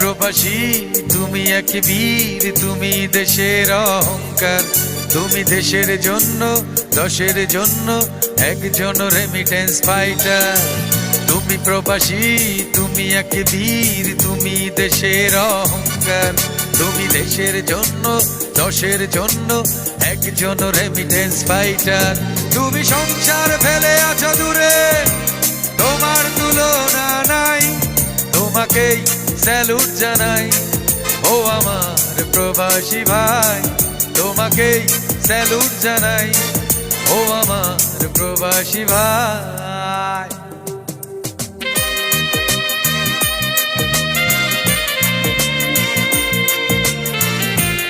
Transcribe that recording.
প্রবাসী, তুমি এক বীর, তুমি দেশের অহংকার। তুমি দেশের জন্য, দশের জন্য একজন রেমিটেন্স ফাইটার। তুমি প্রবাসী, তুমি এক বীর, তুমি দেশের অহংকার। তুমি দেশের জন্য, দশের জন্য একজন রেমিটেন্স ফাইটার। তুমি সংসার ফেলে আছো দূরে, তোমার তুলনা নাই, তোমাকেই স্যালুট জানাই। ও আমার প্রবাসী ভাই, তোমাকেই স্যালুট জানাই। ও আমার প্রবাসী ভাই।